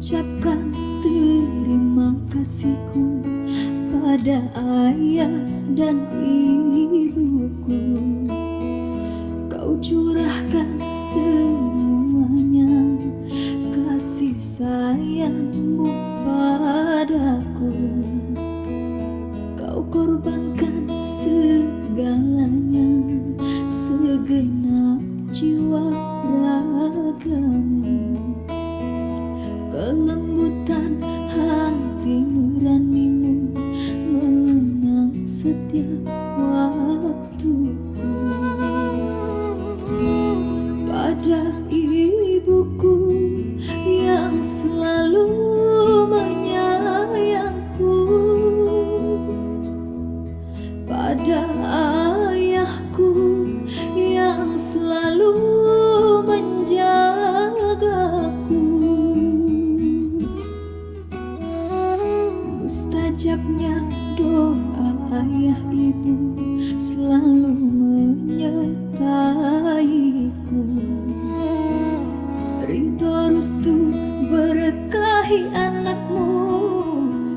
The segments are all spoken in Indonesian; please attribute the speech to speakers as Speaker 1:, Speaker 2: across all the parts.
Speaker 1: ucapkan terima kasihku pada ayah dan ibuku. Kau curahkan semuanya kasih sayangmu padaku. Kau korbankan segalanya, segenap jiwa ragamu. Kelembutan hati nuranimu mengenang setiap waktuku. Pada ibuku yang selalu menyayangku, pada ayahku yang selalu menjagaku. Mustajabnya doa ayah ibu selalu menyertaiku. Ridho restu berkahi anakmu,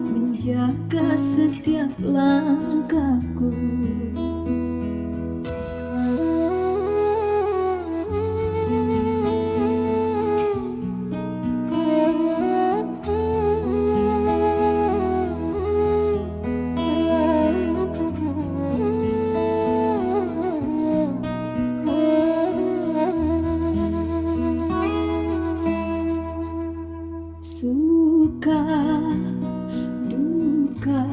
Speaker 1: menjaga setiap langkahku. Suka duka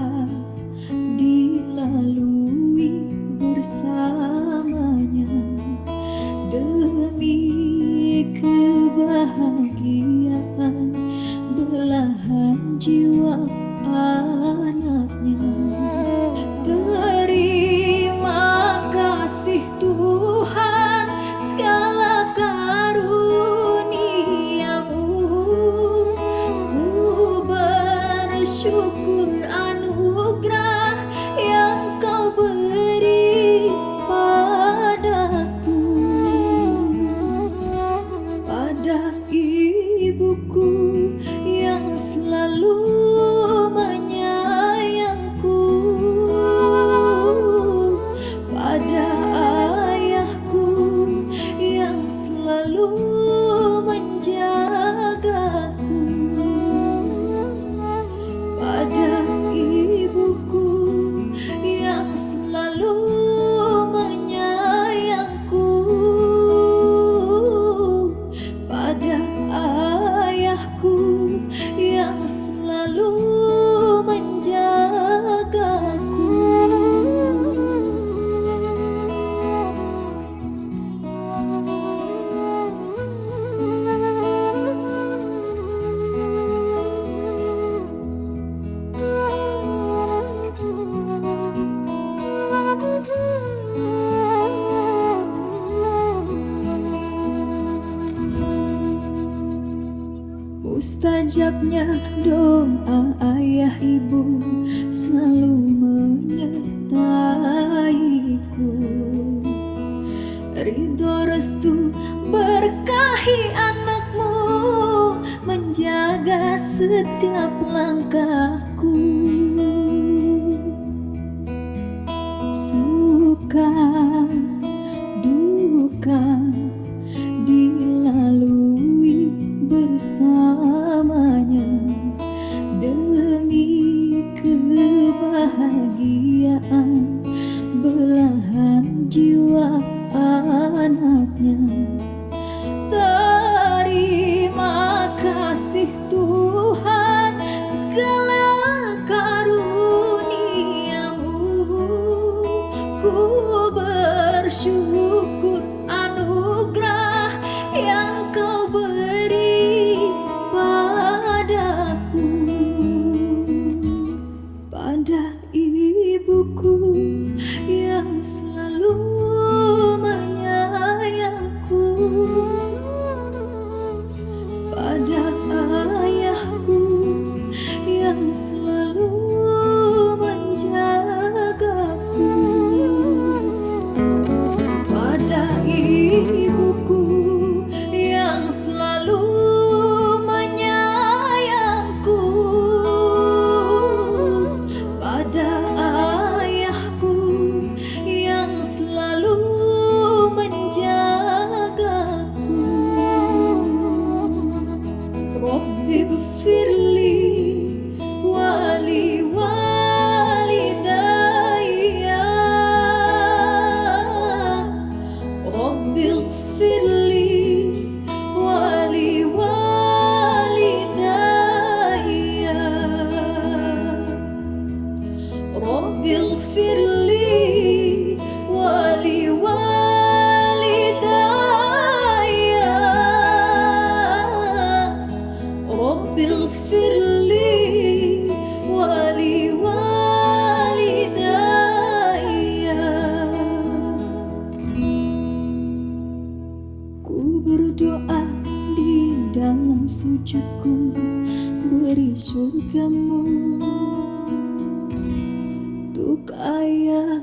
Speaker 1: dilalui bersamanya, demi kebahagiaan belahan jiwa anaknya. Terima kasih Tuhan segala karuniamu. Ku bersyukur anugerah yang kau beri padaku. Pada ibuku yang selalu menyayangku, pada ayahku yang selalu menjagaku, pada ibuku yang selalu menyayangku, pada ayahku yang selalu menjagaku. Mustajabnya doa ayah ibu selalu menyertaiku. Ridho restu berkahi anakmu, menjaga setiap langkahku. Suka duka dilalui bersamanya, demi kebahagiaan belahan jiwa anaknya. Terima kasih Tuhan segala karuniamu. Ku bersyukur anugerah yang kau beri padaku. Pada ibuku yang selalu menyayangku, pada ayahku yang selalu menjagaku, pada wujudku, beri surgamu untuk ayah